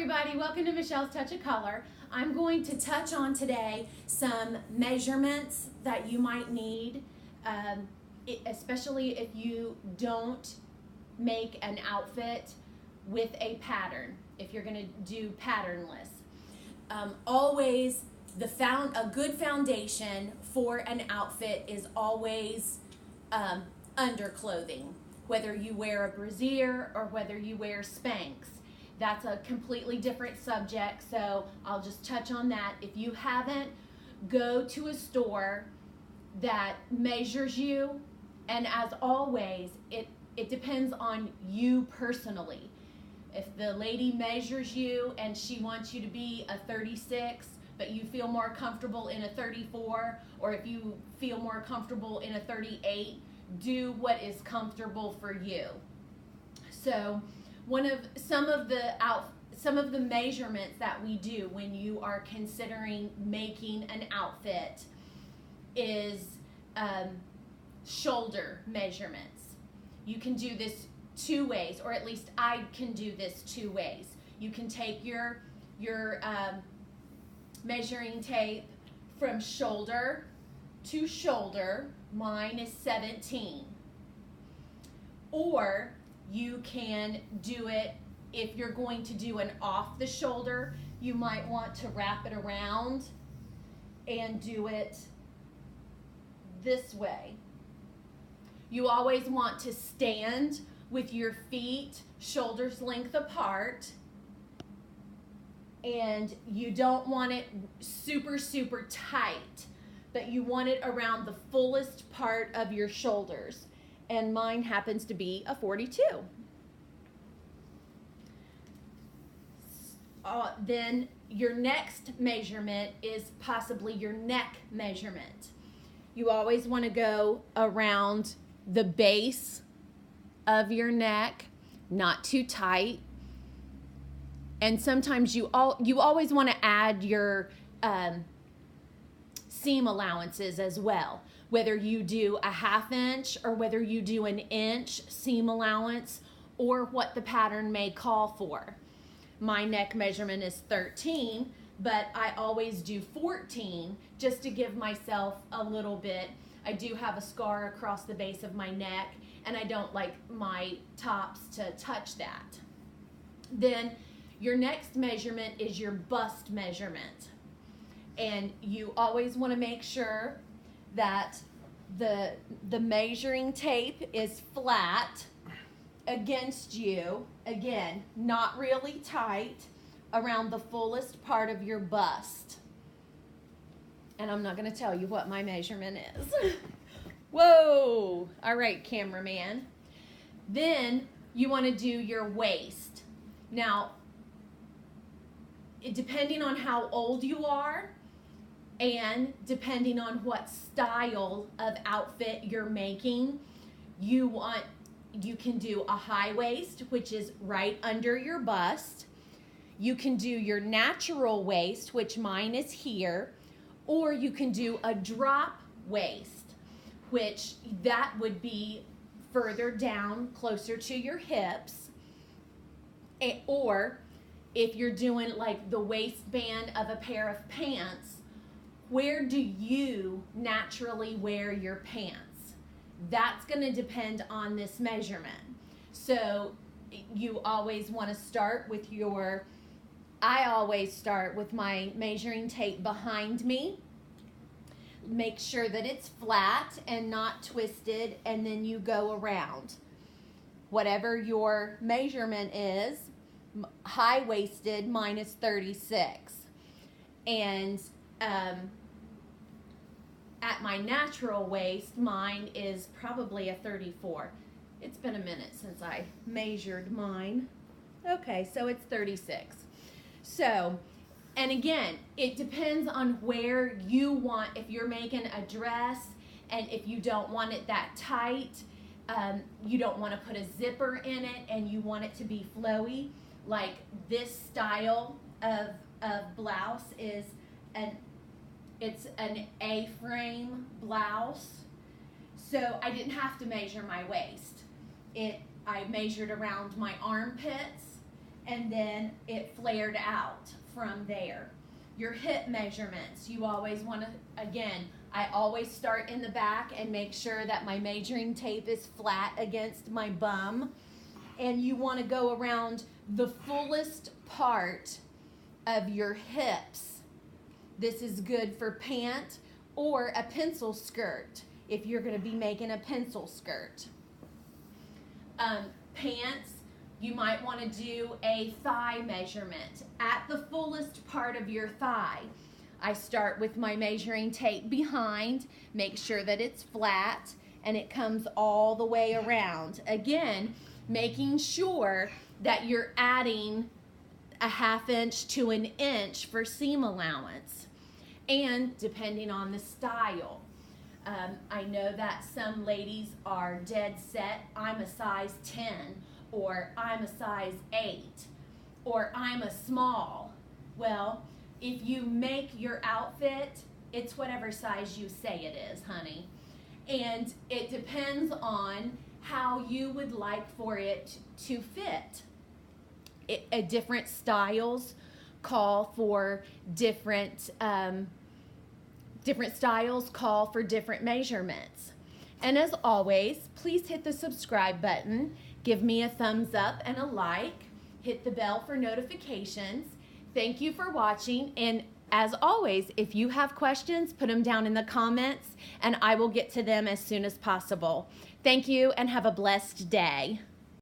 everybody, welcome to Michelle's Touch of Color. I'm going to touch on today some measurements that you might need, especially if you don't make an outfit with a pattern, if you're going to do patternless. Always, a good foundation for an outfit is always underclothing, whether you wear a brassiere or whether you wear Spanx. That's a completely different subject, so I'll just touch on that. If you haven't, go to a store that measures you, and as always, it depends on you personally. If the lady measures you and she wants you to be a 36, but you feel more comfortable in a 34, or if you feel more comfortable in a 38, do what is comfortable for you. So some of the measurements that we do when you are considering making an outfit is shoulder measurements. You can do this two ways, or at least I can do this two ways. You can take your measuring tape from shoulder to shoulder. Mine is 17. Or you can do it, if you're going to do an off the shoulder, you might want to wrap it around and do it this way. You always want to stand with your feet shoulders length apart, and you don't want it super, super tight, but you want it around the fullest part of your shoulders. And mine happens to be a 42. Then your next measurement is possibly your neck measurement. You always want to go around the base of your neck, not too tight. And sometimes you always want to add your seam allowances as well. Whether you do a 1/2 inch or whether you do an inch seam allowance, or what the pattern may call for. My neck measurement is 13, but I always do 14 just to give myself a little bit. I do have a scar across the base of my neck, and I don't like my tops to touch that. Then your next measurement is your bust measurement. And you always want to make sure that the measuring tape is flat against you, again, not really tight, around the fullest part of your bust. And I'm not going to tell you what my measurement is. Whoa! All right, cameraman. Then you want to do your waist. Now, depending on how old you are, and depending on what style of outfit you're making, you can do a high waist, which is right under your bust. You can do your natural waist, which mine is here, or you can do a drop waist, which that would be further down, closer to your hips. Or if you're doing like the waistband of a pair of pants, where do you naturally wear your pants? That's going to depend on this measurement. So you always want to start with I always start with my measuring tape behind me. Make sure that it's flat and not twisted, and then you go around. Whatever your measurement is, high-waisted, mine is 36. And at my natural waist, mine is probably a 34. It's been a minute since I measured mine. Okay, so it's 36. So, and again, it depends on where you want, if you're making a dress and if you don't want it that tight, you don't want to put a zipper in it and you want it to be flowy, like this style of blouse is it's an A-frame blouse. So I didn't have to measure my waist. I measured around my armpits and then it flared out from there. Your hip measurements, you always want to, again, I always start in the back and make sure that my measuring tape is flat against my bum. And you want to go around the fullest part of your hips. This is good for pant or a pencil skirt if you're going to be making a pencil skirt. Pants, you might want to do a thigh measurement at the fullest part of your thigh. I start with my measuring tape behind, make sure that it's flat, and it comes all the way around. Again, making sure that you're adding a 1/2 inch to an inch for seam allowance, and depending on the style. I know that some ladies are dead set, I'm a size 10, or I'm a size 8, or I'm a small. Well, if you make your outfit, it's whatever size you say it is, honey. And it depends on how you would like for it to fit. Different styles call for different styles call for different measurements. And as always, please hit the subscribe button, give me a thumbs up and a like, hit the bell for notifications. Thank you for watching, and as always, if you have questions, put them down in the comments and I will get to them as soon as possible. Thank you and have a blessed day.